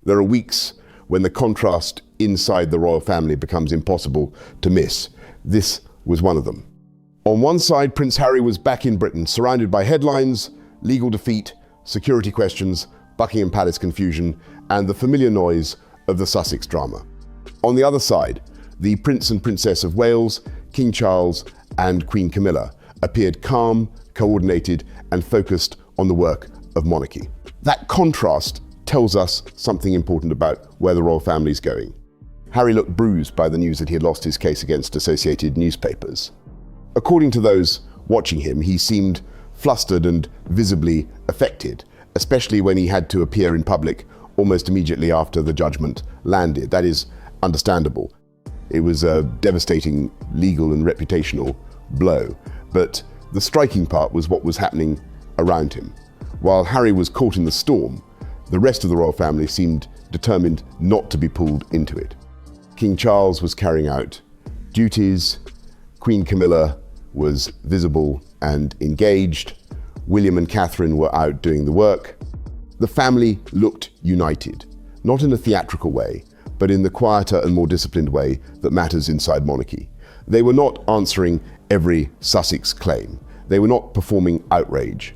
There are weeks when the contrast inside the royal family becomes impossible to miss. This was one of them. On one side, Prince Harry was back in Britain, surrounded by headlines, legal defeat, security questions, Buckingham Palace confusion, and the familiar noise of the Sussex drama. On the other side, the Prince and Princess of Wales, King Charles, and Queen Camilla appeared calm, coordinated, and focused on the work of monarchy. That contrast tells us something important about where the royal family is going. Harry looked bruised by the news that he had lost his case against Associated Newspapers. According to those watching him, he seemed flustered and visibly affected, especially when he had to appear in public almost immediately after the judgment landed. That is understandable. It was a devastating legal and reputational blow, but the striking part was what was happening around him. While Harry was caught in the storm, the rest of the royal family seemed determined not to be pulled into it. King Charles was carrying out duties, Queen Camilla was visible and engaged, William and Catherine were out doing the work. The family looked united, not in a theatrical way, but in the quieter and more disciplined way that matters inside monarchy. They were not answering every Sussex claim. They were not performing outrage.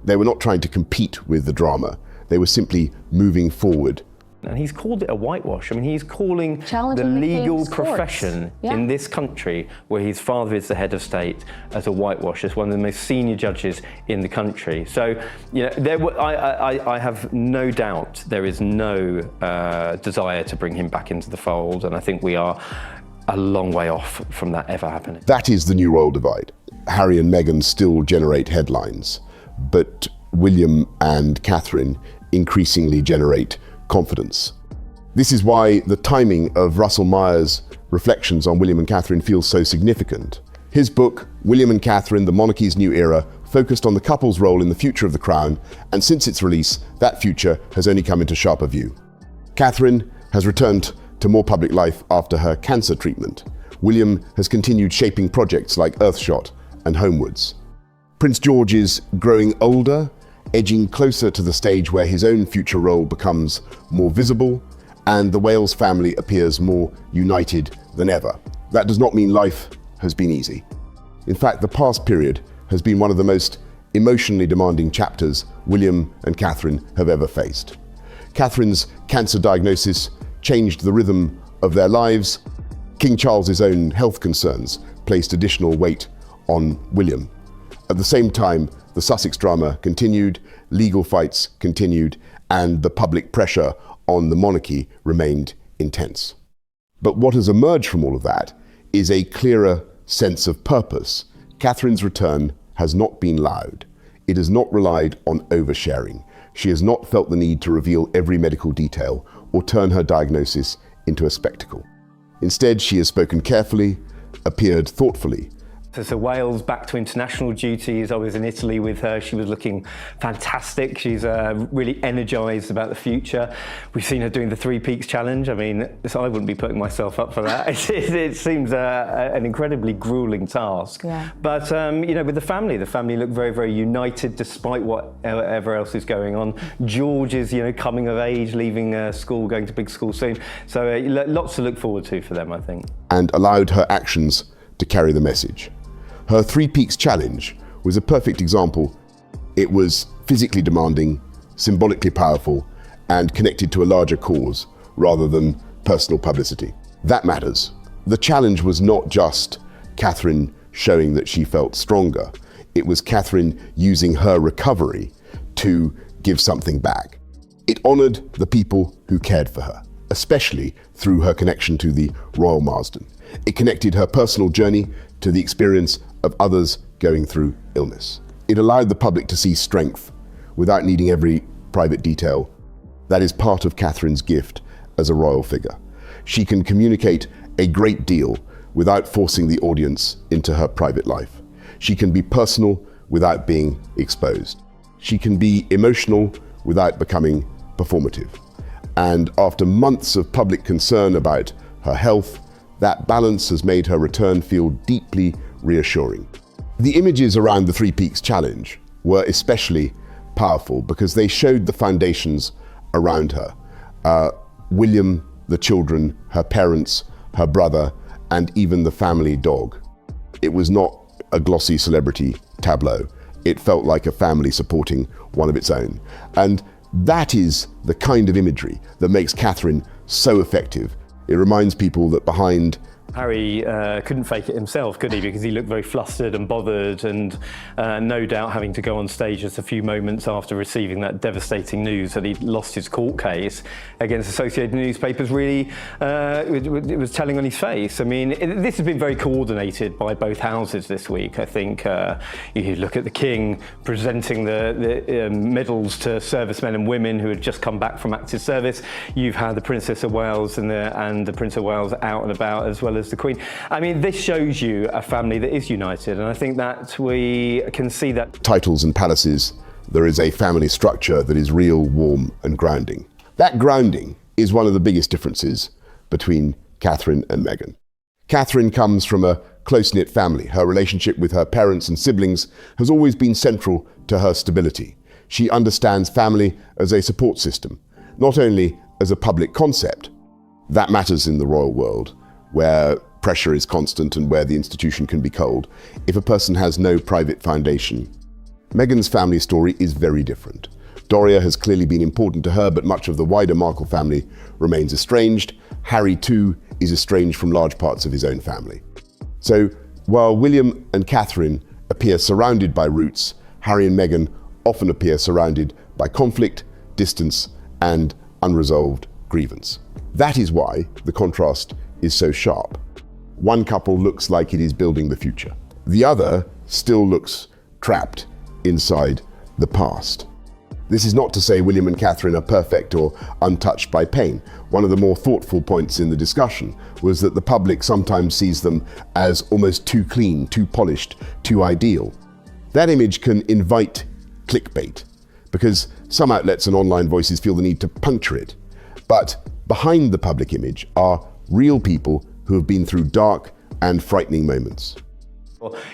They were not trying to compete with the drama. They were simply moving forward. And he's called it a whitewash. I mean, he's calling the legal profession in this country, where his father is the head of state, as a whitewash, as one of the most senior judges in the country. So, you know, I have no doubt there is no desire to bring him back into the fold, and I think we are a long way off from that ever happening. That is the new royal divide. Harry and Meghan still generate headlines, but William and Catherine increasingly generate confidence. This is why the timing of Russell Meyer's reflections on William and Catherine feels so significant. His book, William and Catherine, The Monarchy's New Era, focused on the couple's role in the future of the crown, and since its release, that future has only come into sharper view. Catherine has returned to more public life after her cancer treatment. William has continued shaping projects like Earthshot and Homewards. Prince George is growing older, edging closer to the stage where his own future role becomes more visible, and the Wales family appears more united than ever. That does not mean life has been easy. In fact, the past period has been one of the most emotionally demanding chapters William and Catherine have ever faced. Catherine's cancer diagnosis changed the rhythm of their lives. King Charles's own health concerns placed additional weight on William. At the same time, the Sussex drama continued, legal fights continued, and the public pressure on the monarchy remained intense. But what has emerged from all of that is a clearer sense of purpose. Catherine's return has not been loud. It has not relied on oversharing. She has not felt the need to reveal every medical detail or turn her diagnosis into a spectacle. Instead, she has spoken carefully, appeared thoughtfully. So Wales back to international duties. I was in Italy with her. She was looking fantastic. She's really energised about the future. We've seen her doing the Three Peaks Challenge. I mean, so I wouldn't be putting myself up for that. It seems an incredibly gruelling task. Yeah. But you know, with the family look very, very united despite whatever else is going on. George is, you know, coming of age, leaving school, going to big school soon. So lots to look forward to for them, I think. And allowed her actions to carry the message. Her Three Peaks Challenge was a perfect example. It was physically demanding, symbolically powerful, and connected to a larger cause rather than personal publicity. That matters. The challenge was not just Catherine showing that she felt stronger. It was Catherine using her recovery to give something back. It honoured the people who cared for her, especially through her connection to the Royal Marsden. It connected her personal journey to the experience of others going through illness. It allowed the public to see strength without needing every private detail. That is part of Catherine's gift as a royal figure. She can communicate a great deal without forcing the audience into her private life. She can be personal without being exposed. She can be emotional without becoming performative. And after months of public concern about her health, that balance has made her return feel deeply reassuring. The images around the Three Peaks Challenge were especially powerful because they showed the foundations around her. William, the children, her parents, her brother, and even the family dog. It was not a glossy celebrity tableau. It felt like a family supporting one of its own. And that is the kind of imagery that makes Catherine so effective. It reminds people that behind Harry couldn't fake it himself, could he? Because he looked very flustered and bothered, and no doubt having to go on stage just a few moments after receiving that devastating news that he'd lost his court case against Associated Newspapers, really it was telling on his face. I mean, this has been very coordinated by both houses this week. I think you look at the King presenting the medals to servicemen and women who had just come back from active service. You've had the Princess of Wales and the Prince of Wales out and about, as well as the Queen. I mean, this shows you a family that is united, and I think that we can see that. Titles and palaces, there is a family structure that is real, warm, and grounding. That grounding is one of the biggest differences between Catherine and Meghan. Catherine comes from a close-knit family. Her relationship with her parents and siblings has always been central to her stability. She understands family as a support system, not only as a public concept. That matters in the royal world, where pressure is constant and where the institution can be cold, if a person has no private foundation. Meghan's family story is very different. Doria has clearly been important to her, but much of the wider Markle family remains estranged. Harry, too, is estranged from large parts of his own family. So, while William and Catherine appear surrounded by roots, Harry and Meghan often appear surrounded by conflict, distance, and unresolved grievance. That is why the contrast is so sharp. One couple looks like it is building the future. The other still looks trapped inside the past. This is not to say William and Catherine are perfect or untouched by pain. One of the more thoughtful points in the discussion was that the public sometimes sees them as almost too clean, too polished, too ideal. That image can invite clickbait, because some outlets and online voices feel the need to puncture it. But behind the public image are real people who have been through dark and frightening moments.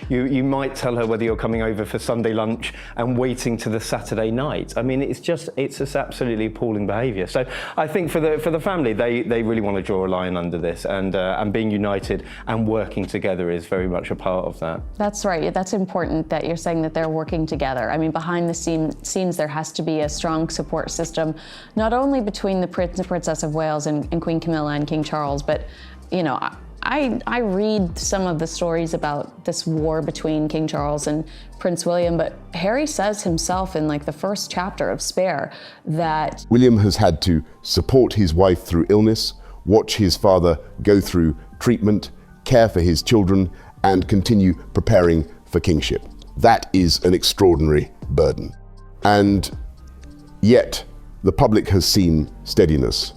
You might tell her whether you're coming over for Sunday lunch and waiting to the Saturday night. I mean, it's just absolutely appalling behaviour. So I think for the family, they really want to draw a line under this, and being united and working together is very much a part of that. That's right. That's important that you're saying that they're working together. I mean, behind the scenes, there has to be a strong support system, not only between the Prince and Princess of Wales and Queen Camilla and King Charles, but, you know, I read some of the stories about this war between King Charles and Prince William, but Harry says himself in like the first chapter of Spare that William has had to support his wife through illness, watch his father go through treatment, care for his children, and continue preparing for kingship. That is an extraordinary burden. And yet, the public has seen steadiness.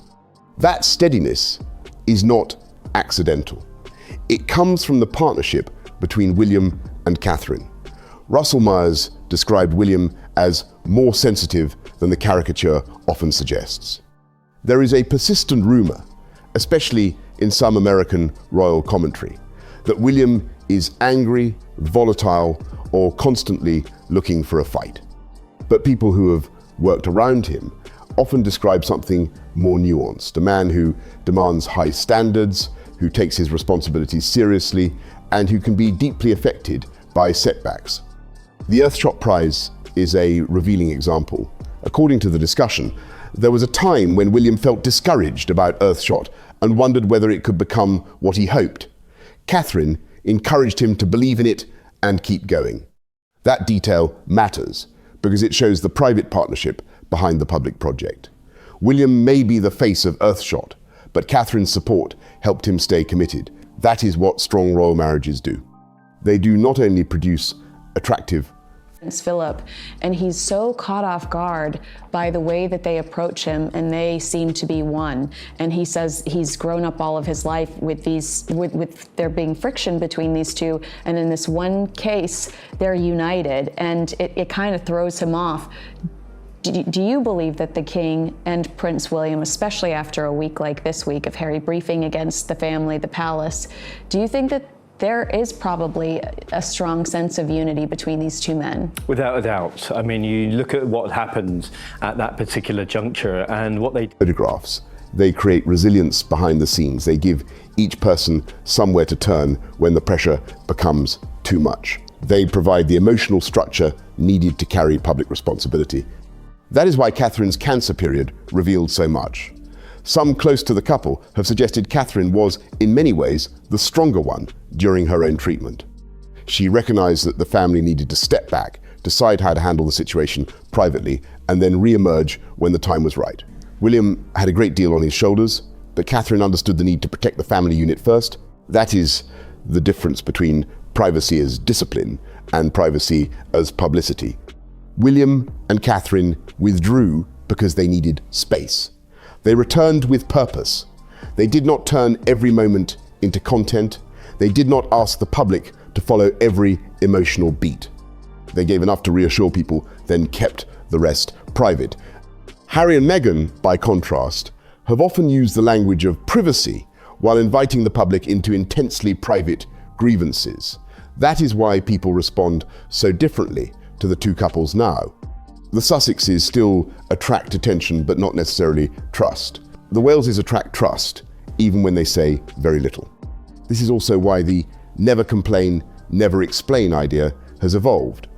That steadiness is not accidental. It comes from the partnership between William and Catherine. Russell Myers described William as more sensitive than the caricature often suggests. There is a persistent rumor, especially in some American royal commentary, that William is angry, volatile, or constantly looking for a fight. But people who have worked around him often describe something more nuanced, a man who demands high standards, who takes his responsibilities seriously, and who can be deeply affected by setbacks. The Earthshot Prize is a revealing example. According to the discussion, there was a time when William felt discouraged about Earthshot and wondered whether it could become what he hoped. Catherine encouraged him to believe in it and keep going. That detail matters because it shows the private partnership behind the public project. William may be the face of Earthshot, but Catherine's support helped him stay committed. That is what strong royal marriages do. They do not only produce attractive Prince Philip, and he's so caught off guard by the way that they approach him, and they seem to be one. And he says he's grown up all of his life with there being friction between these two, and in this one case, they're united, and it kind of throws him off. Do you believe that the King and Prince William, especially after a week like this week of Harry briefing against the family, the palace, do you think that there is probably a strong sense of unity between these two men. Without a doubt. I mean, you look at what happened at that particular juncture and what they... Photographs. They create resilience behind the scenes. They give each person somewhere to turn when the pressure becomes too much. They provide the emotional structure needed to carry public responsibility. That is why Catherine's cancer period revealed so much. Some close to the couple have suggested Catherine was, in many ways, the stronger one during her own treatment. She recognized that the family needed to step back, decide how to handle the situation privately, and then re-emerge when the time was right. William had a great deal on his shoulders, but Catherine understood the need to protect the family unit first. That is the difference between privacy as discipline and privacy as publicity. William and Catherine withdrew because they needed space. They returned with purpose. They did not turn every moment into content. They did not ask the public to follow every emotional beat. They gave enough to reassure people, then kept the rest private. Harry and Meghan, by contrast, have often used the language of privacy while inviting the public into intensely private grievances. That is why people respond so differently to the two couples now. The Sussexes still attract attention, but not necessarily trust. The Waleses attract trust, even when they say very little. This is also why the never complain, never explain idea has evolved.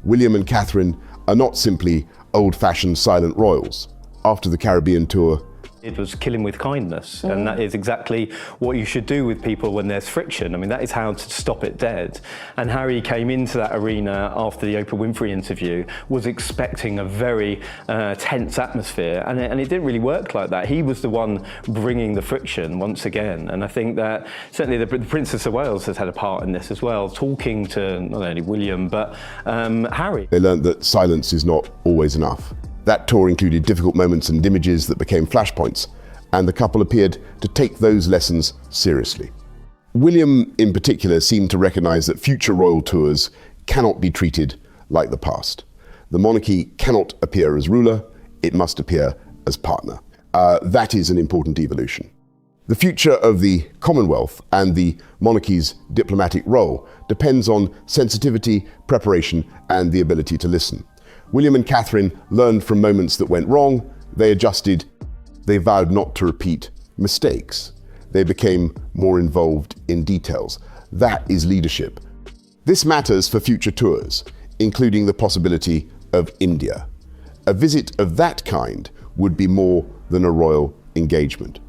William and Catherine are not simply old-fashioned silent royals. After the Caribbean tour, it was killing with kindness, and that is exactly what you should do with people when there's friction. I mean, that is how to stop it dead. And Harry came into that arena after the Oprah Winfrey interview, was expecting a very tense atmosphere, and it didn't really work like that. He was the one bringing the friction once again, and I think that certainly the Princess of Wales has had a part in this as well, talking to not only William, but Harry. They learned that silence is not always enough. That tour included difficult moments and images that became flashpoints, and the couple appeared to take those lessons seriously. William, in particular, seemed to recognize that future royal tours cannot be treated like the past. The monarchy cannot appear as ruler, it must appear as partner. That is an important evolution. The future of the Commonwealth and the monarchy's diplomatic role depends on sensitivity, preparation, and the ability to listen. William and Catherine learned from moments that went wrong, they adjusted, they vowed not to repeat mistakes. They became more involved in details. That is leadership. This matters for future tours, including the possibility of India. A visit of that kind would be more than a royal engagement.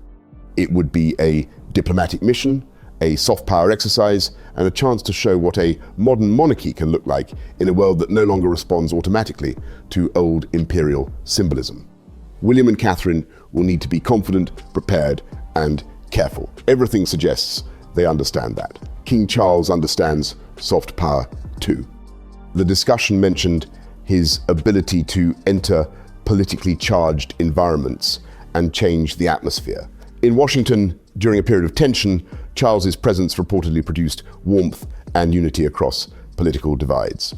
It would be a diplomatic mission, a soft power exercise, and a chance to show what a modern monarchy can look like in a world that no longer responds automatically to old imperial symbolism. William and Catherine will need to be confident, prepared, and careful. Everything suggests they understand that. King Charles understands soft power too. The discussion mentioned his ability to enter politically charged environments and change the atmosphere. In Washington, during a period of tension, Charles's presence reportedly produced warmth and unity across political divides.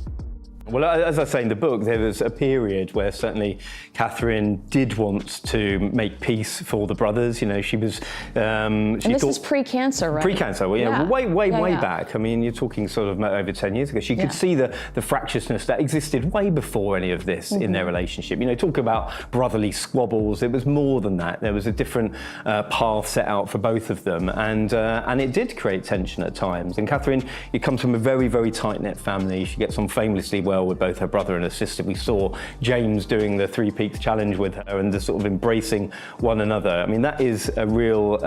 Well, as I say in the book, there was a period where certainly Catherine did want to make peace for the brothers. You know, she was... and this is pre-cancer, right? Pre-cancer, well, yeah. Way back. I mean, you're talking sort of over 10 years ago. She could see the fractiousness that existed way before any of this in their relationship. You know, talk about brotherly squabbles. It was more than that. There was a different path set out for both of them, and it did create tension at times. And Catherine, you come from a very, very tight-knit family. She gets on famously well with both her brother and her sister. We saw James doing the 3 Peaks challenge with her and just sort of embracing one another. I mean, that is a real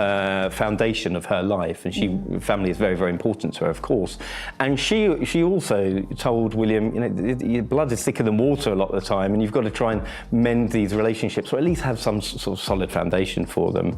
foundation of her life, and family is very, very important to her, of course. And she also told William, you know, your blood is thicker than water a lot of the time, and you've got to try and mend these relationships, or at least have some sort of solid foundation for them.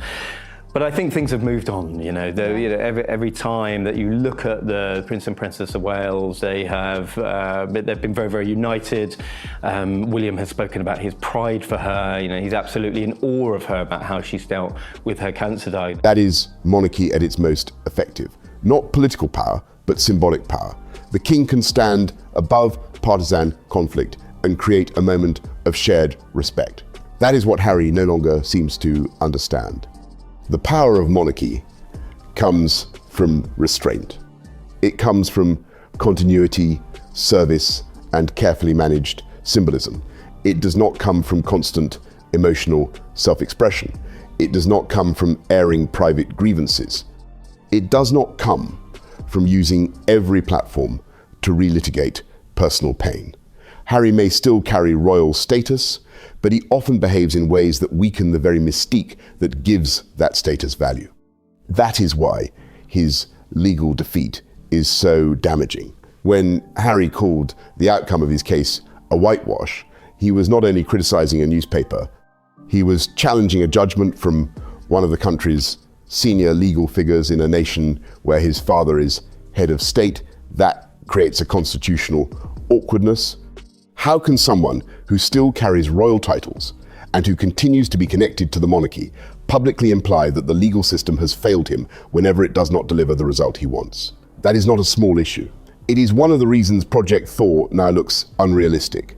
But I think things have moved on, you know. Every time that you look at the Prince and Princess of Wales, they've been very, very united. William has spoken about his pride for her. You know, he's absolutely in awe of her about how she's dealt with her cancer diagnosis. That is monarchy at its most effective. Not political power, but symbolic power. The king can stand above partisan conflict and create a moment of shared respect. That is what Harry no longer seems to understand. The power of monarchy comes from restraint. It comes from continuity, service, and carefully managed symbolism. It does not come from constant emotional self-expression. It does not come from airing private grievances. It does not come from using every platform to relitigate personal pain. Harry may still carry royal status, but he often behaves in ways that weaken the very mystique that gives that status value. That is why his legal defeat is so damaging. When Harry called the outcome of his case a whitewash, he was not only criticizing a newspaper, he was challenging a judgment from one of the country's senior legal figures in a nation where his father is head of state. That creates a constitutional awkwardness. How can someone who still carries royal titles and who continues to be connected to the monarchy publicly imply that the legal system has failed him whenever it does not deliver the result he wants? That is not a small issue. It is one of the reasons Project Thor now looks unrealistic.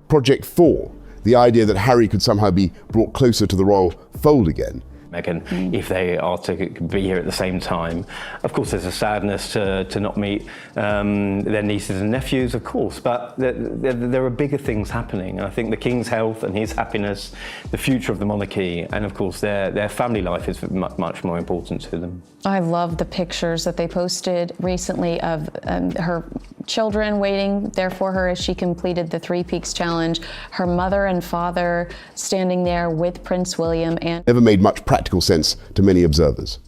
Project Thor, the idea that Harry could somehow be brought closer to the royal fold again, Meghan, if they are to be here at the same time. Of course, there's a sadness to not meet their nieces and nephews, of course, but there are bigger things happening. I think the King's health and his happiness, the future of the monarchy, and of course their family life is much more important to them. I love the pictures that they posted recently of her children waiting there for her as she completed the Three Peaks Challenge, her mother and father standing there with Prince William, and never made much practical sense to many observers.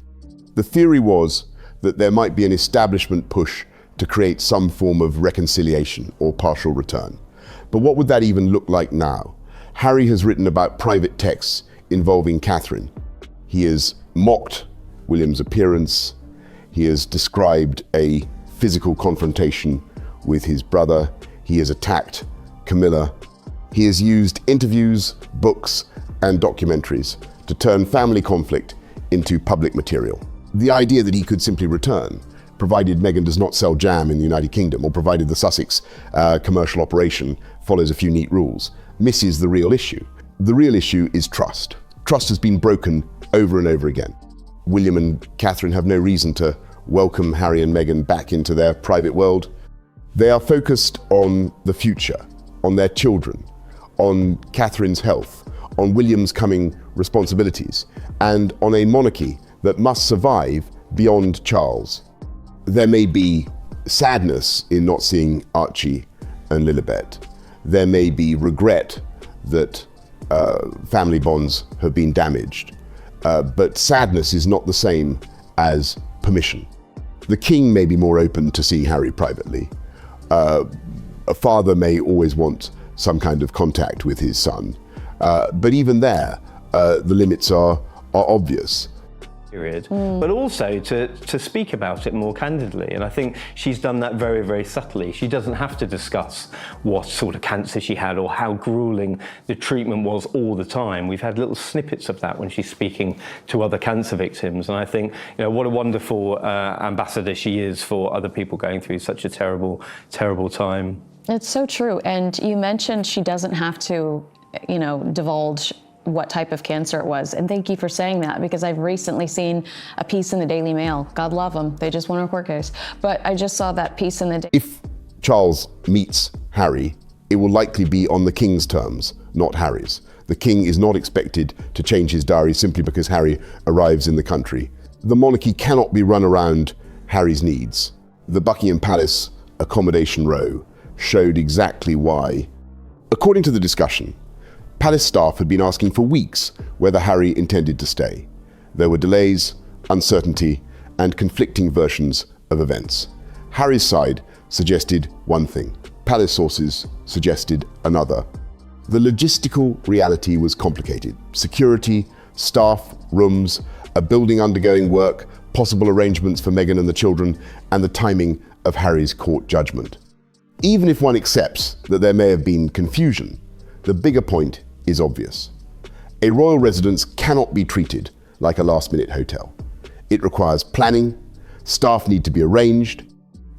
The theory was that there might be an establishment push to create some form of reconciliation or partial return. But what would that even look like now? Harry has written about private texts involving Catherine. He has mocked William's appearance. He has described a physical confrontation with his brother. He has attacked Camilla. He has used interviews, books, and documentaries to turn family conflict into public material. The idea that he could simply return, provided Meghan does not sell jam in the United Kingdom, or provided the Sussex commercial operation follows a few neat rules, misses the real issue. The real issue is trust. Trust has been broken over and over again. William and Catherine have no reason to welcome Harry and Meghan back into their private world. They are focused on the future, on their children, on Catherine's health, on William's coming responsibilities, and on a monarchy that must survive beyond Charles. There may be sadness in not seeing Archie and Lilibet. There may be regret that family bonds have been damaged. But sadness is not the same as permission. The king may be more open to seeing Harry privately. A father may always want some kind of contact with his son. But even there, the limits are obvious. But also to speak about it more candidly. And I think she's done that very, very subtly. She doesn't have to discuss what sort of cancer she had or how grueling the treatment was all the time. We've had little snippets of that when she's speaking to other cancer victims. And I think, what a wonderful ambassador she is for other people going through such a terrible, terrible time. It's so true. And you mentioned she doesn't have to, divulge what type of cancer it was. And thank you for saying that, because I've recently seen a piece in the Daily Mail. God love them. They just won a court case. But I just saw that piece in the... If Charles meets Harry, it will likely be on the king's terms, not Harry's. The king is not expected to change his diary simply because Harry arrives in the country. The monarchy cannot be run around Harry's needs. The Buckingham Palace accommodation row showed exactly why. According to the discussion, Palace staff had been asking for weeks whether Harry intended to stay. There were delays, uncertainty, and conflicting versions of events. Harry's side suggested one thing. Palace sources suggested another. The logistical reality was complicated. Security, staff, rooms, a building undergoing work, possible arrangements for Meghan and the children, and the timing of Harry's court judgment. Even if one accepts that there may have been confusion, the bigger point is obvious. A royal residence cannot be treated like a last-minute hotel. It requires planning, staff need to be arranged,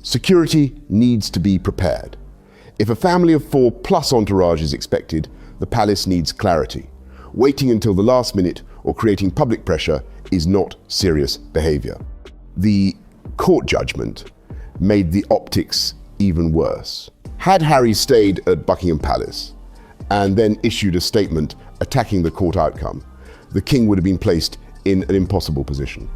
security needs to be prepared. If a family of 4 plus entourage is expected, the palace needs clarity. Waiting until the last minute or creating public pressure is not serious behavior. The court judgment made the optics even worse. Had Harry stayed at Buckingham Palace and then issued a statement attacking the court outcome, the king would have been placed in an impossible position.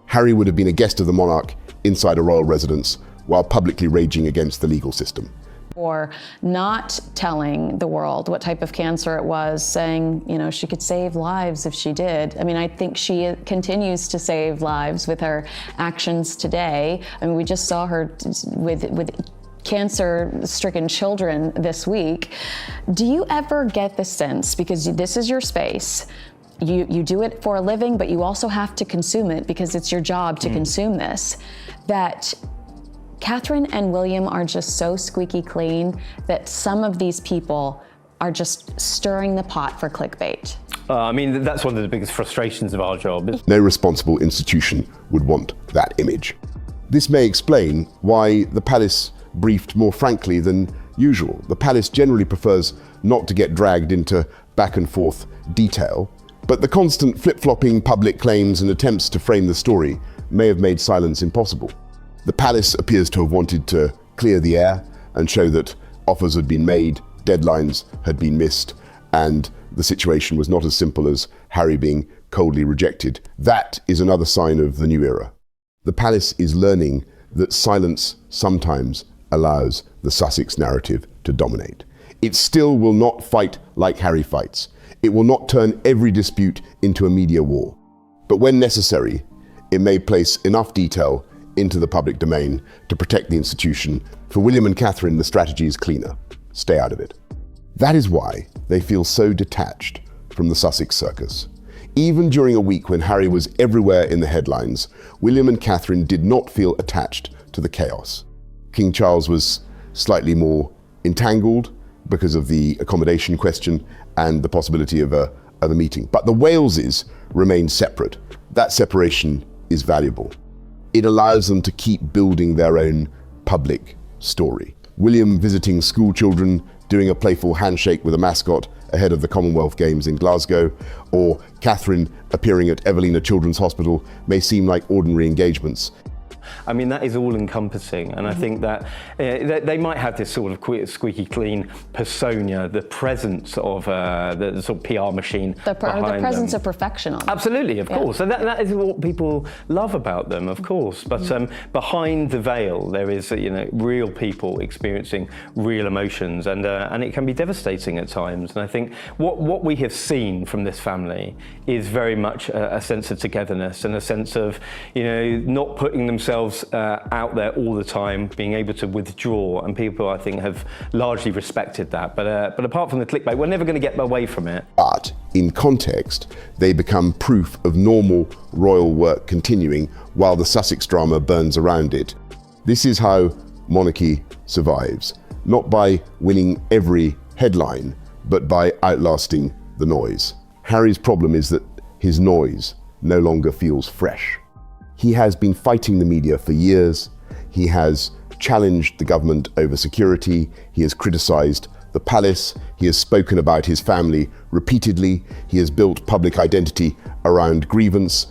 Harry would have been a guest of the monarch inside a royal residence while publicly raging against the legal system. Or not telling the world what type of cancer it was, saying, you know, she could save lives if she did. I mean, I think she continues to save lives with her actions today. I mean, we just saw her with cancer-stricken children this week. Do you ever get the sense, because this is your space, you do it for a living, but you also have to consume it because it's your job to consume this, that Catherine and William are just so squeaky clean that some of these people are just stirring the pot for clickbait? I mean, that's one of the biggest frustrations of our job. No responsible institution would want that image. This may explain why the palace briefed more frankly than usual. The palace generally prefers not to get dragged into back and forth detail, but the constant flip-flopping public claims and attempts to frame the story may have made silence impossible. The palace appears to have wanted to clear the air and show that offers had been made, deadlines had been missed, and the situation was not as simple as Harry being coldly rejected. That is another sign of the new era. The palace is learning that silence sometimes allows the Sussex narrative to dominate. It still will not fight like Harry fights. It will not turn every dispute into a media war. But when necessary, it may place enough detail into the public domain to protect the institution. For William and Catherine, the strategy is cleaner. Stay out of it. That is why they feel so detached from the Sussex circus. Even during a week when Harry was everywhere in the headlines, William and Catherine did not feel attached to the chaos. King Charles was slightly more entangled because of the accommodation question and the possibility of a meeting. But the Waleses remain separate. That separation is valuable. It allows them to keep building their own public story. William visiting school children, doing a playful handshake with a mascot ahead of the Commonwealth Games in Glasgow, or Catherine appearing at Evelina Children's Hospital may seem like ordinary engagements. I mean, that is all-encompassing, and I think that they might have this sort of squeaky clean persona, the presence of the sort of PR machine the behind presence them. of perfection. Absolutely, of course. And that is what people love about them, of course. But behind the veil, there is real people experiencing real emotions, and it can be devastating at times. And I think what we have seen from this family is very much a sense of togetherness and a sense of not putting themselves out there all the time, being able to withdraw, and people I think have largely respected that. But apart from the clickbait, we're never going to get away from it. But in context, they become proof of normal royal work continuing while the Sussex drama burns around it. This is how monarchy survives, not by winning every headline, but by outlasting the noise. Harry's problem is that his noise no longer feels fresh. He has been fighting the media for years. He has challenged the government over security. He has criticized the palace. He has spoken about his family repeatedly. He has built public identity around grievance.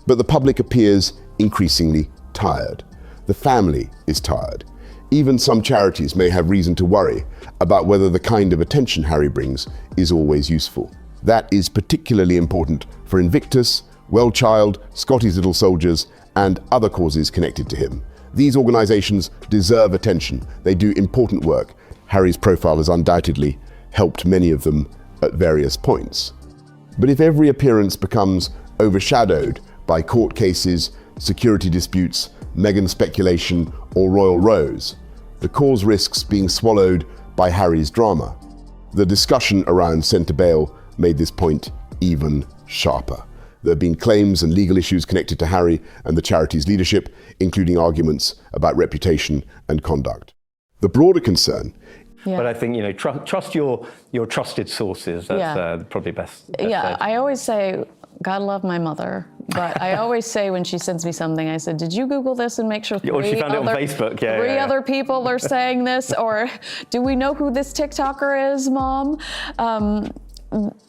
But the public appears increasingly tired. The family is tired. Even some charities may have reason to worry about whether the kind of attention Harry brings is always useful. That is particularly important for Invictus, Wellchild, Scotty's Little Soldiers, and other causes connected to him. These organizations deserve attention. They do important work. Harry's profile has undoubtedly helped many of them at various points. But if every appearance becomes overshadowed by court cases, security disputes, Meghan speculation, or royal rows, the cause risks being swallowed by Harry's drama. The discussion around centre bail made this point even sharper. There have been claims and legal issues connected to Harry and the charity's leadership, including arguments about reputation and conduct. The broader concern. But I think trust your trusted sources. That's probably best. Yeah, I always say, God love my mother, but I always say when she sends me something, I said, did you Google this and make sure or she found it on Facebook? Three other people are saying this, or do we know who this TikToker is, Mom?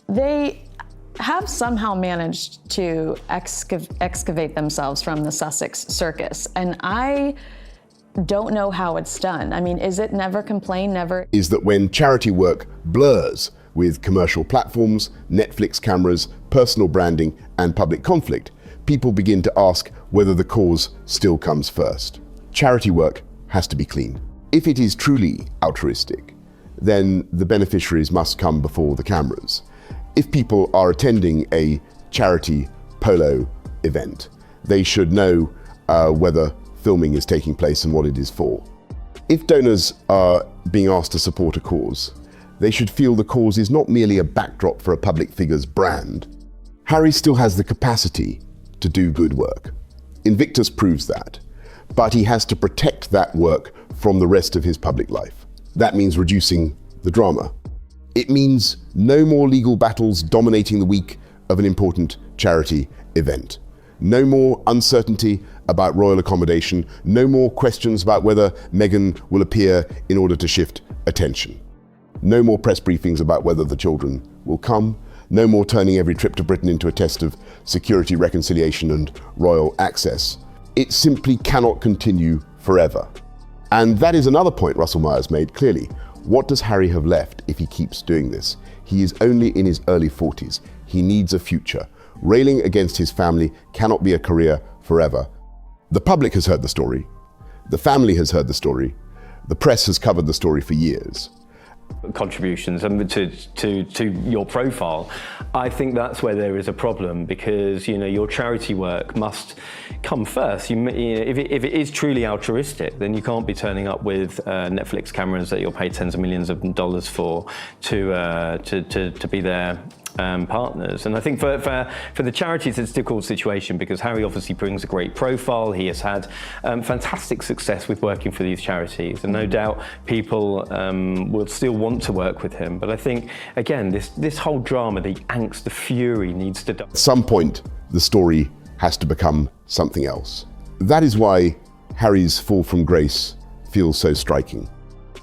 They have somehow managed to excavate themselves from the Sussex circus. And I don't know how it's done. I mean, is it never complain, never? Is that when charity work blurs with commercial platforms, Netflix cameras, personal branding, and public conflict, people begin to ask whether the cause still comes first. Charity work has to be clean. If it is truly altruistic, then the beneficiaries must come before the cameras. If people are attending a charity polo event, they should know whether filming is taking place and what it is for. If donors are being asked to support a cause, they should feel the cause is not merely a backdrop for a public figure's brand. Harry still has the capacity to do good work. Invictus proves that, but he has to protect that work from the rest of his public life. That means reducing the drama. It means no more legal battles dominating the week of an important charity event. No more uncertainty about royal accommodation. No more questions about whether Meghan will appear in order to shift attention. No more press briefings about whether the children will come. No more turning every trip to Britain into a test of security, reconciliation, and royal access. It simply cannot continue forever. And that is another point Russell Myers made clearly. What does Harry have left if he keeps doing this? He is only in his early 40s. He needs a future. Railing against his family cannot be a career forever. The public has heard the story. The family has heard the story. The press has covered the story for years. Contributions to your profile, I think that's where there is a problem, because your charity work must come first. If it is truly altruistic, then you can't be turning up with Netflix cameras that you'll pay tens of millions of dollars for to be there. Partners. And I think for the charities, it's a difficult situation because Harry obviously brings a great profile. He has had fantastic success with working for these charities, and no doubt people will still want to work with him. But I think, again, this whole drama, the angst, the fury needs to die. At some point, the story has to become something else. That is why Harry's fall from grace feels so striking.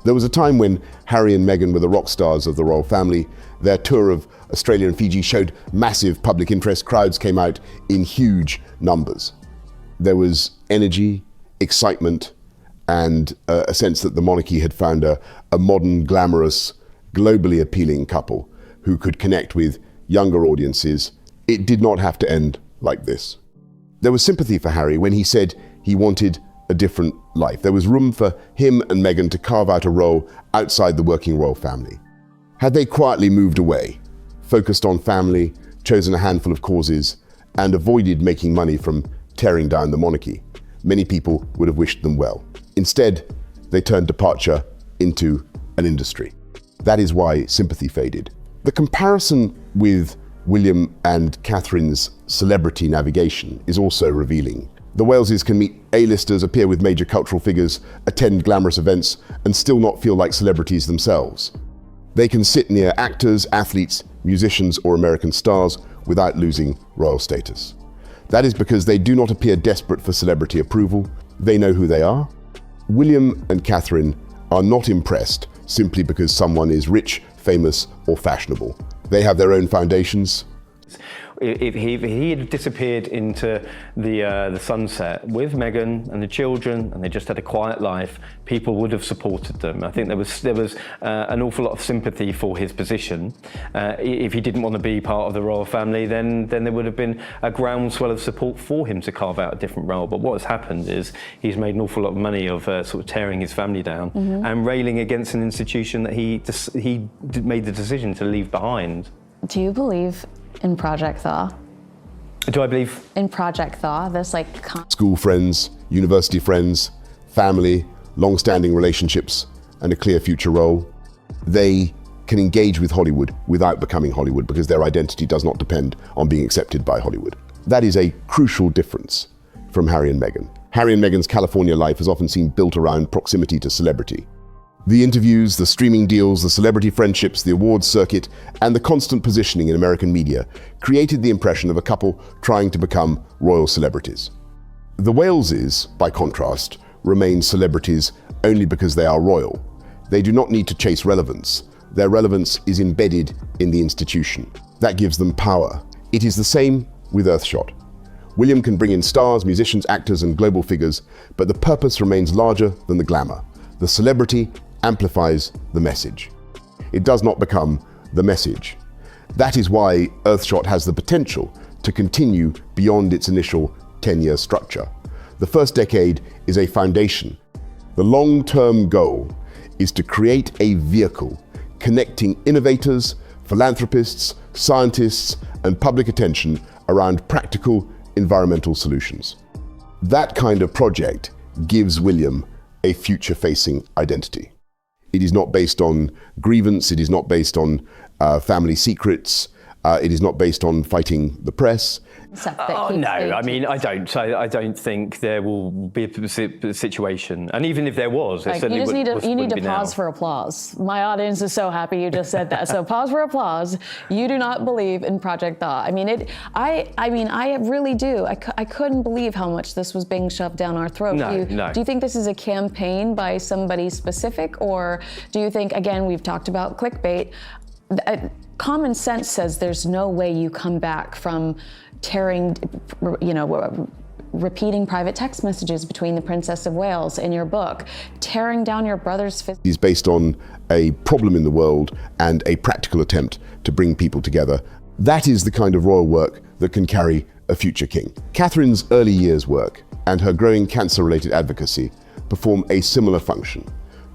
There was a time when Harry and Meghan were the rock stars of the royal family. Their tour of Australia and Fiji showed massive public interest. Crowds came out in huge numbers. There was energy, excitement, and a sense that the monarchy had found a modern, glamorous, globally appealing couple who could connect with younger audiences. It did not have to end like this. There was sympathy for Harry when he said he wanted a different life. There was room for him and Meghan to carve out a role outside the working royal family. Had they quietly moved away, focused on family, chosen a handful of causes, and avoided making money from tearing down the monarchy, many people would have wished them well. Instead, they turned departure into an industry. That is why sympathy faded. The comparison with William and Catherine's celebrity navigation is also revealing. The Waleses can meet A-listers, appear with major cultural figures, attend glamorous events, and still not feel like celebrities themselves. They can sit near actors, athletes, musicians, or American stars without losing royal status. That is because they do not appear desperate for celebrity approval. They know who they are. William and Catherine are not impressed simply because someone is rich, famous, or fashionable. They have their own foundations. If he had disappeared into the sunset with Meghan and the children, and they just had a quiet life, people would have supported them. I think there was an awful lot of sympathy for his position. If he didn't want to be part of the royal family, then there would have been a groundswell of support for him to carve out a different role. But what has happened is he's made an awful lot of money of sort of tearing his family down and railing against an institution that he made the decision to leave behind. Do you believe in Project Thaw? Do I believe? In Project Thaw, this School friends, university friends, family, long-standing relationships, and a clear future role. They can engage with Hollywood without becoming Hollywood because their identity does not depend on being accepted by Hollywood. That is a crucial difference from Harry and Meghan. Harry and Meghan's California life has often seemed built around proximity to celebrity. The interviews, the streaming deals, the celebrity friendships, the awards circuit, and the constant positioning in American media created the impression of a couple trying to become royal celebrities. The Waleses, by contrast, remain celebrities only because they are royal. They do not need to chase relevance. Their relevance is embedded in the institution. That gives them power. It is the same with Earthshot. William can bring in stars, musicians, actors, and global figures, but the purpose remains larger than the glamour. The celebrity amplifies the message. It does not become the message. That is why Earthshot has the potential to continue beyond its initial 10-year structure. The first decade is a foundation. The long-term goal is to create a vehicle connecting innovators, philanthropists, scientists, and public attention around practical environmental solutions. That kind of project gives William a future-facing identity. It is not based on grievance, it is not based on family secrets, it is not based on fighting the press. No, I mean, I don't think there will be a situation, and even if there was, it certainly you need to be pause now. for applause. My audience is so happy you just said that. So pause for applause. You do not believe in Project Thaw. I mean, I really do. I couldn't believe how much this was being shoved down our throat. No. Do you think this is a campaign by somebody specific, or do you think, again, we've talked about clickbait? Common sense says there's no way you come back from tearing, repeating private text messages between the Princess of Wales in your book, tearing down your brother's fist. Is based on a problem in the world and a practical attempt to bring people together. That is the kind of royal work that can carry a future king. Catherine's early years' work and her growing cancer-related advocacy perform a similar function.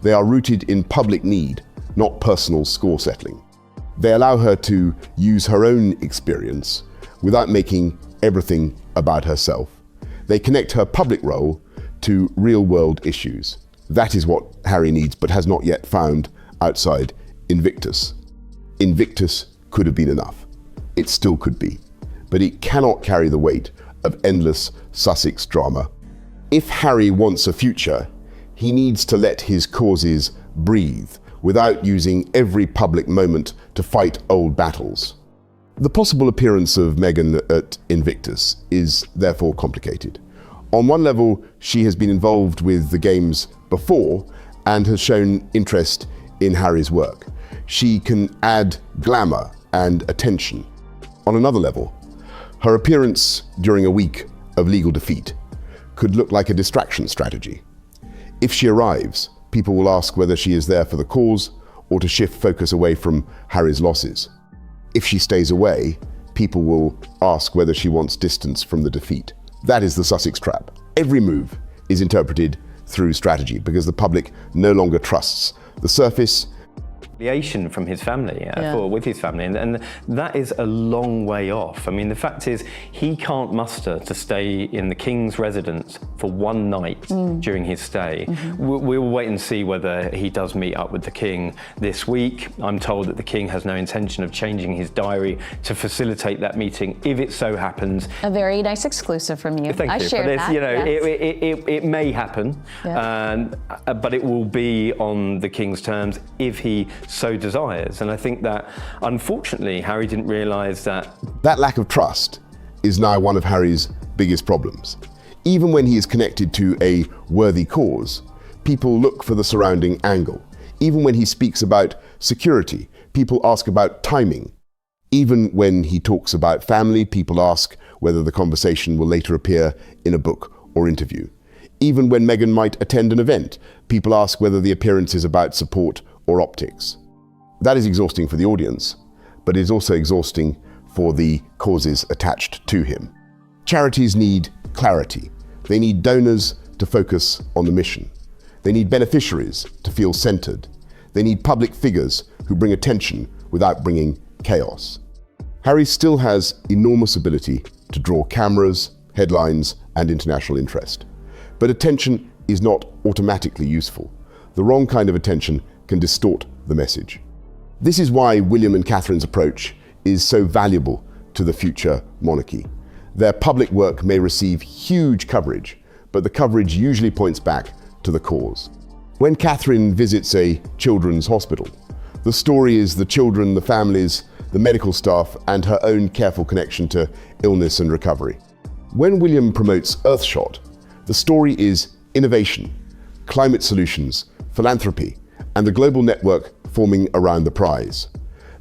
They are rooted in public need, not personal score settling. They allow her to use her own experience without making everything about herself. They connect her public role to real-world issues. That is what Harry needs, but has not yet found outside Invictus. Invictus could have been enough. It still could be, but it cannot carry the weight of endless Sussex drama. If Harry wants a future, he needs to let his causes breathe without using every public moment to fight old battles. The possible appearance of Meghan at Invictus is therefore complicated. On one level, she has been involved with the Games before and has shown interest in Harry's work. She can add glamour and attention. On another level, her appearance during a week of legal defeat could look like a distraction strategy. If she arrives, people will ask whether she is there for the cause or to shift focus away from Harry's losses. If she stays away, people will ask whether she wants distance from the defeat. That is the Sussex trap. Every move is interpreted through strategy because the public no longer trusts the surface. From his family, with his family, and that is a long way off. I mean, the fact is, he can't muster to stay in the King's residence for one night during his stay. We'll wait and see whether he does meet up with the King this week. I'm told that the King has no intention of changing his diary to facilitate that meeting, if it so happens. A very nice exclusive from you. Thank you. Shared that. It may happen, but it will be on the King's terms if he so desires. And I think that, unfortunately, Harry didn't realise that. That lack of trust is now one of Harry's biggest problems. Even when he is connected to a worthy cause, people look for the surrounding angle. Even when he speaks about security, people ask about timing. Even when he talks about family, people ask whether the conversation will later appear in a book or interview. Even when Meghan might attend an event, people ask whether the appearance is about support or optics. That is exhausting for the audience, but it is also exhausting for the causes attached to him. Charities need clarity. They need donors to focus on the mission. They need beneficiaries to feel centered. They need public figures who bring attention without bringing chaos. Harry still has enormous ability to draw cameras, headlines, and international interest. But attention is not automatically useful. The wrong kind of attention can distort the message. This is why William and Catherine's approach is so valuable to the future monarchy. Their public work may receive huge coverage, but the coverage usually points back to the cause. When Catherine visits a children's hospital, the story is the children, the families, the medical staff, and her own careful connection to illness and recovery. When William promotes Earthshot, the story is innovation, climate solutions, philanthropy, and the global network forming around the prize.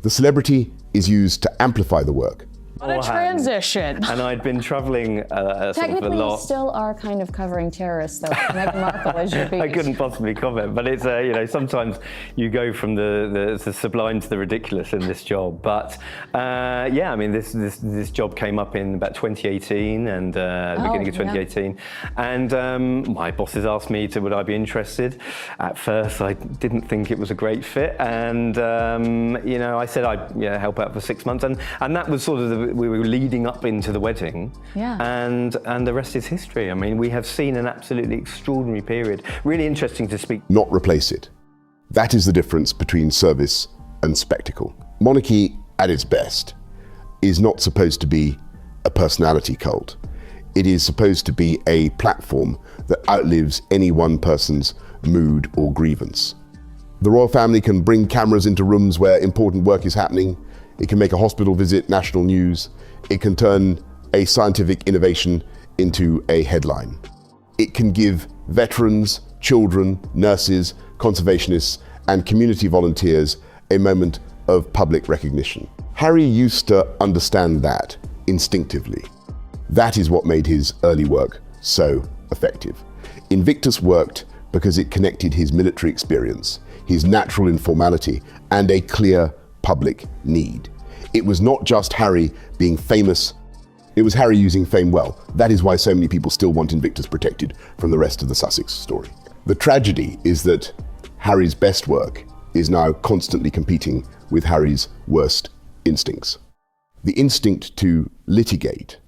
The celebrity is used to amplify the work, What a transition. And I'd been travelling sort of a Technically, you lot. still are kind of covering terrorists, though. Meghan Markle is your beat. I couldn't possibly comment, but it's sometimes you go from the sublime to the ridiculous in this job. But yeah, I mean this job came up in about 2018 and the beginning of 2018, and my bosses asked me would I be interested. At first, I didn't think it was a great fit, and I said I'd help out for 6 months, and that was sort of we were leading up into the wedding, and the rest is history. I mean, we have seen an absolutely extraordinary period. Really interesting to speak. Not replace it. That is the difference between service and spectacle. Monarchy, at its best, is not supposed to be a personality cult. It is supposed to be a platform that outlives any one person's mood or grievance. The royal family can bring cameras into rooms where important work is happening. It can make a hospital visit national news. It can turn a scientific innovation into a headline. It can give veterans, children, nurses, conservationists, and community volunteers a moment of public recognition. Harry used to understand that instinctively. That is what made his early work so effective. Invictus worked because it connected his military experience, his natural informality, and a clear public need. It was not just Harry being famous, it was Harry using fame well. That is why so many people still want Invictus protected from the rest of the Sussex story. The tragedy is that Harry's best work is now constantly competing with Harry's worst instincts. The instinct to litigate,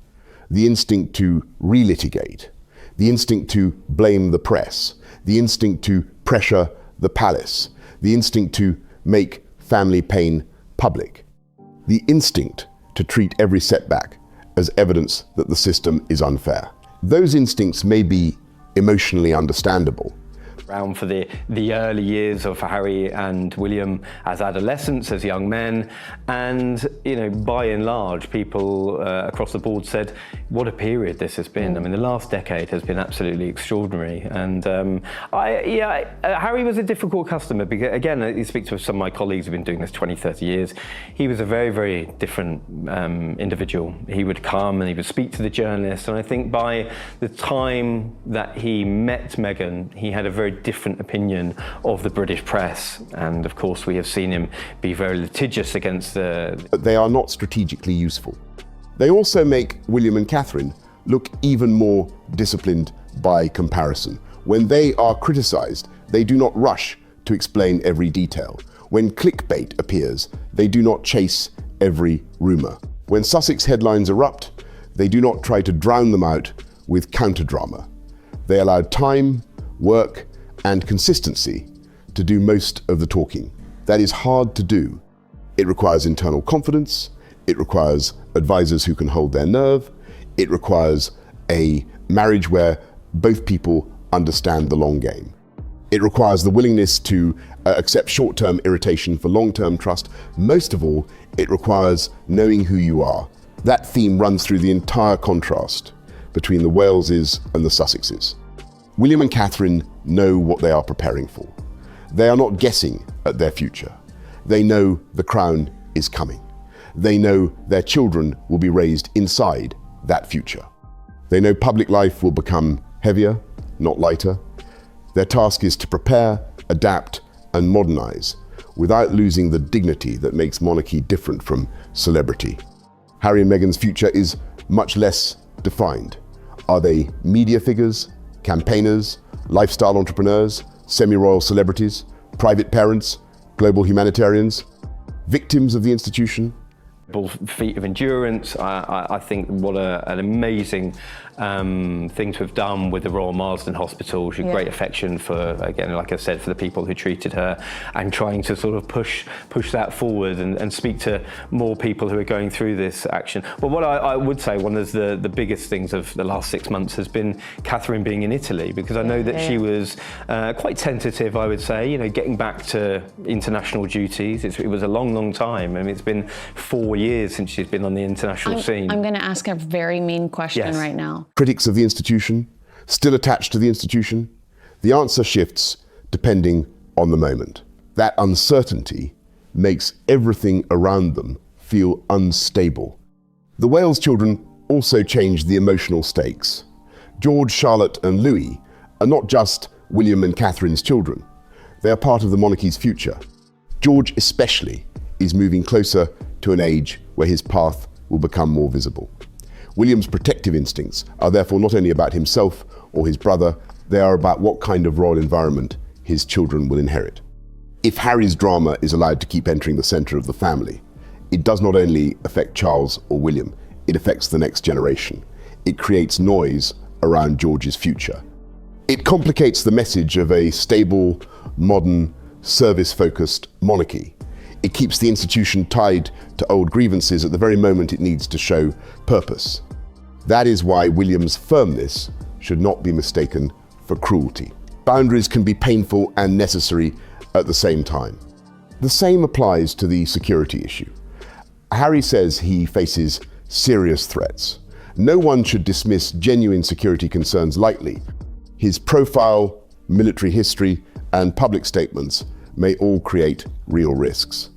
the instinct to relitigate, the instinct to blame the press, the instinct to pressure the palace, the instinct to make family pain public, the instinct to treat every setback as evidence that the system is unfair. Those instincts may be emotionally understandable. Around for the early years of Harry and William as adolescents, as young men, and by and large, people across the board said, "What a period this has been." I mean, the last decade has been absolutely extraordinary. And Harry was a difficult customer because, again, you speak to some of my colleagues who've been doing this 20, 30 years. He was a very, very different individual. He would come and he would speak to the journalists, and I think by the time that he met Meghan, he had a very different opinion of the British press, and of course we have seen him be very litigious against But they are not strategically useful. They also make William and Catherine look even more disciplined by comparison. When they are criticised, they do not rush to explain every detail. When clickbait appears, they do not chase every rumour. When Sussex headlines erupt, they do not try to drown them out with counter-drama. They allow time, work, and consistency to do most of the talking. That is hard to do. It requires internal confidence. It requires advisors who can hold their nerve. It requires a marriage where both people understand the long game. It requires the willingness to accept short-term irritation for long-term trust. Most of all, it requires knowing who you are. That theme runs through the entire contrast between the Waleses and the Sussexes. William and Catherine know what they are preparing for. They are not guessing at their future. They know the crown is coming. They know their children will be raised inside that future. They know public life will become heavier, not lighter. Their task is to prepare, adapt, and modernize without losing the dignity that makes monarchy different from celebrity. Harry and Meghan's future is much less defined. Are they media figures, campaigners, lifestyle entrepreneurs, semi-royal celebrities, private parents, global humanitarians, victims of the institution? Feat of endurance. I think what an amazing thing to have done with the Royal Marsden Hospital. She had great affection for, again, like I said, for the people who treated her, and trying to sort of push that forward and speak to more people who are going through this action. But what I would say, one of the biggest things of the last 6 months has been Catherine being in Italy, because I know that she was quite tentative, I would say, getting back to international duties. It was a long time. I mean, it's been 4 years since she's been on the international scene. I'm going to ask a very mean question right now. Critics of the institution, still attached to the institution? The answer shifts depending on the moment. That uncertainty makes everything around them feel unstable. The Wales children also changed the emotional stakes. George, Charlotte, and Louis are not just William and Catherine's children. They are part of the monarchy's future. George especially is moving closer to an age where his path will become more visible. William's protective instincts are therefore not only about himself or his brother, they are about what kind of royal environment his children will inherit. If Harry's drama is allowed to keep entering the center of the family, it does not only affect Charles or William, it affects the next generation. It creates noise around George's future. It complicates the message of a stable, modern, service-focused monarchy. It keeps the institution tied to old grievances at the very moment it needs to show purpose. That is why William's firmness should not be mistaken for cruelty. Boundaries can be painful and necessary at the same time. The same applies to the security issue. Harry says he faces serious threats. No one should dismiss genuine security concerns lightly. His profile, military history, and public statements may all create real risks.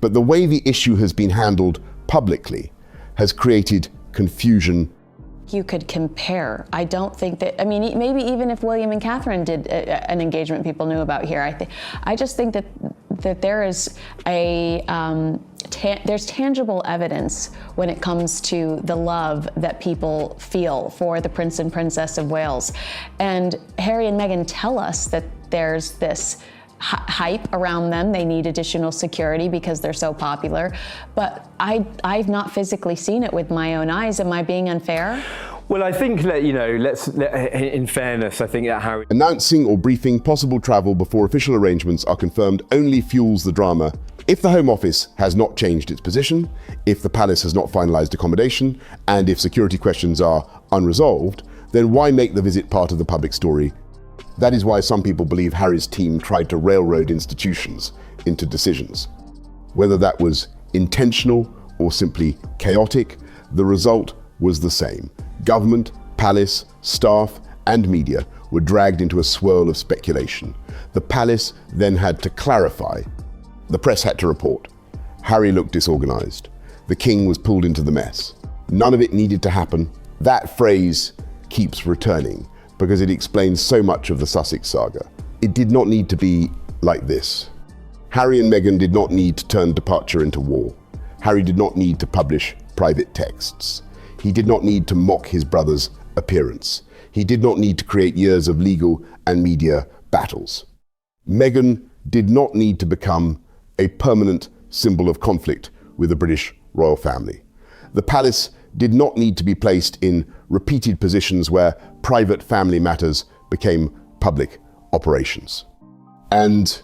But the way the issue has been handled publicly has created confusion. You could compare. I don't think that, I mean, maybe even if William and Catherine did an engagement people knew about here, I just think that there is there's tangible evidence when it comes to the love that people feel for the Prince and Princess of Wales. And Harry and Meghan tell us that there's this hype around them. They need additional security because they're so popular. But I've not physically seen it with my own eyes. Am I being unfair? Well, I think that, in fairness, I think that Harry... Announcing or briefing possible travel before official arrangements are confirmed only fuels the drama. If the Home Office has not changed its position, if the palace has not finalised accommodation, and if security questions are unresolved, then why make the visit part of the public story? That is why some people believe Harry's team tried to railroad institutions into decisions. Whether that was intentional or simply chaotic, the result was the same. Government, palace, staff, and media were dragged into a swirl of speculation. The palace then had to clarify. The press had to report. Harry looked disorganized. The king was pulled into the mess. None of it needed to happen. That phrase keeps returning because it explains so much of the Sussex saga. It did not need to be like this. Harry and Meghan did not need to turn departure into war. Harry did not need to publish private texts. He did not need to mock his brother's appearance. He did not need to create years of legal and media battles. Meghan did not need to become a permanent symbol of conflict with the British royal family. The palace did not need to be placed in repeated positions where private family matters became public operations. And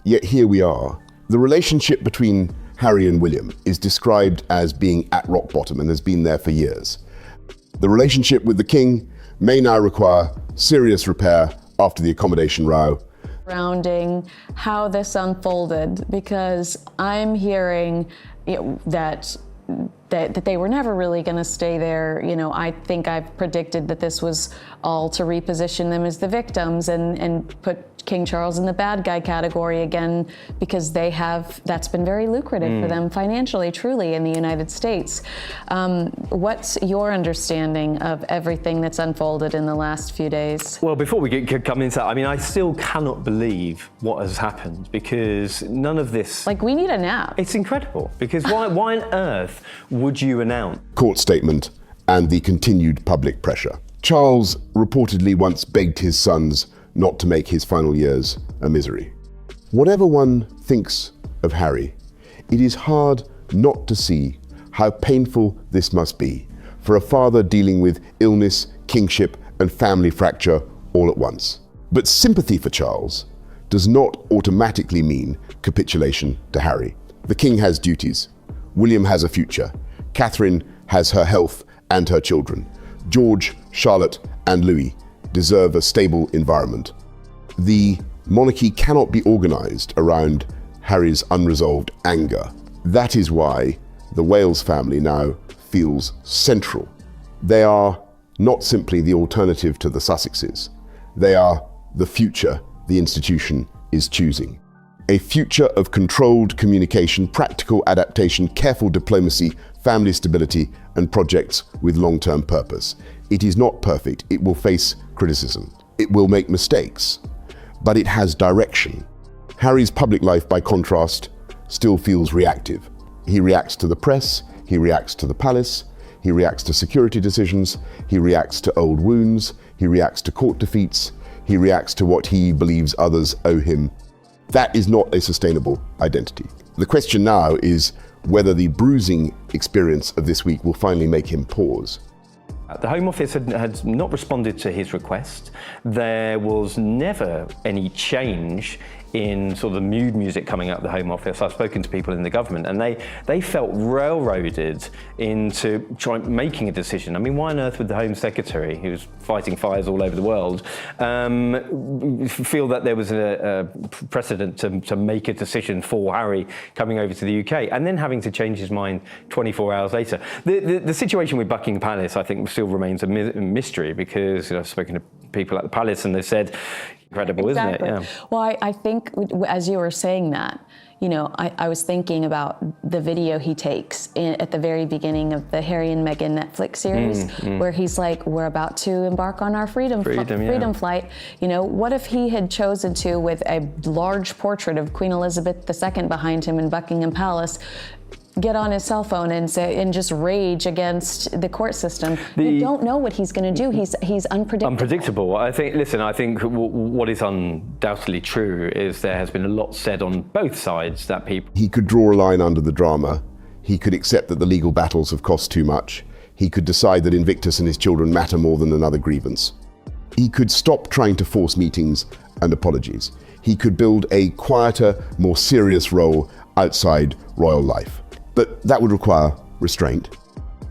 yet here we are. The relationship between Harry and William is described as being at rock bottom and has been there for years. The relationship with the king may now require serious repair after the accommodation row. Surrounding how this unfolded, because I'm hearing that they were never really going to stay there. I think I've predicted that this was all to reposition them as the victims and put King Charles in the bad guy category again, because that's been very lucrative for them financially, truly, in the United States. What's your understanding of everything that's unfolded in the last few days? Well, before we come into that, I still cannot believe what has happened, because none of this... we need a nap. It's incredible, because why on earth would you announce? Court statement and the continued public pressure. Charles reportedly once begged his sons not to make his final years a misery. Whatever one thinks of Harry, it is hard not to see how painful this must be for a father dealing with illness, kingship, and family fracture all at once. But sympathy for Charles does not automatically mean capitulation to Harry. The king has duties. William has a future. Catherine has her health and her children. George, Charlotte, and Louis deserve a stable environment. The monarchy cannot be organized around Harry's unresolved anger. That is why the Wales family now feels central. They are not simply the alternative to the Sussexes. They are the future the institution is choosing. A future of controlled communication, practical adaptation, careful diplomacy, family stability, and projects with long-term purpose. It is not perfect. It will face criticism. It will make mistakes, but it has direction. Harry's public life, by contrast, still feels reactive. He reacts to the press, he reacts to the palace, he reacts to security decisions, he reacts to old wounds, he reacts to court defeats, he reacts to what he believes others owe him. That is not a sustainable identity. The question now is whether the bruising experience of this week will finally make him pause. The Home Office had not responded to his request. There was never any change in sort of the mood music coming out of the Home Office. I've spoken to people in the government and they felt railroaded into making a decision. I mean, why on earth would the Home Secretary, who's fighting fires all over the world, feel that there was a precedent to make a decision for Harry coming over to the UK and then having to change his mind 24 hours later? The situation with Buckingham Palace, I think, still remains a mystery because I've spoken to people at the palace and they said, incredible, exactly. Isn't it? Yeah. Well, I think as you were saying that, I was thinking about the video he takes at the very beginning of the Harry and Meghan Netflix series, where he's like, we're about to embark on our freedom flight. What if he had chosen to, with a large portrait of Queen Elizabeth II behind him in Buckingham Palace, get on his cell phone and just rage against the court system? You don't know what he's going to do. He's unpredictable. I think what is undoubtedly true is there has been a lot said on both sides that people... He could draw a line under the drama. He could accept that the legal battles have cost too much. He could decide that Invictus and his children matter more than another grievance. He could stop trying to force meetings and apologies. He could build a quieter, more serious role outside royal life. But that would require restraint.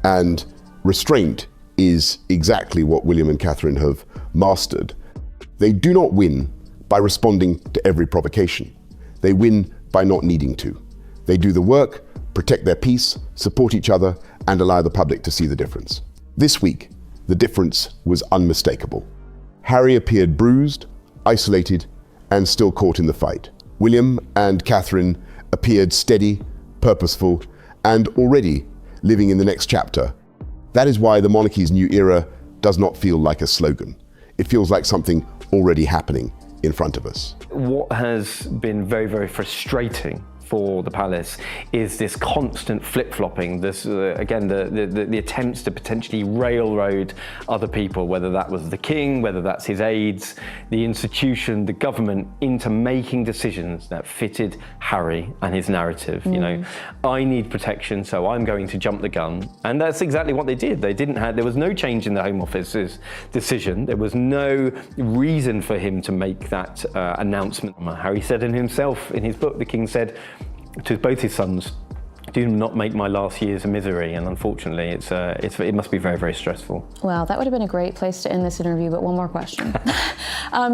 And restraint is exactly what William and Catherine have mastered. They do not win by responding to every provocation. They win by not needing to. They do the work, protect their peace, support each other, and allow the public to see the difference. This week, the difference was unmistakable. Harry appeared bruised, isolated, and still caught in the fight. William and Catherine appeared steady, purposeful, and already living in the next chapter. That is why the monarchy's new era does not feel like a slogan. It feels like something already happening in front of us. What has been very, very frustrating for the palace is this constant flip-flopping, this again the attempts to potentially railroad other people, whether that was the king, whether that's his aides, the institution, the government, into making decisions that fitted Harry and his narrative. I need protection, so I'm going to jump the gun, and that's exactly what they did. There was no change in the Home Office's decision. There was no reason for him to make that announcement. Harry said himself in his book, the king said to both his sons, do not make my last years a misery, and unfortunately it must be very, very stressful. Well, that would have been a great place to end this interview, but one more question.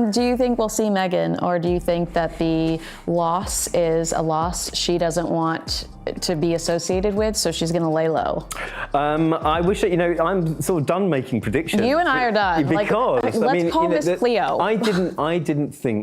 Do you think we'll see Meghan, or do you think that the loss is a loss she doesn't want to be associated with, so she's going to lay low? I wish that, I'm sort of done making predictions. You and I are done. Because let's call this Cleo. I didn't think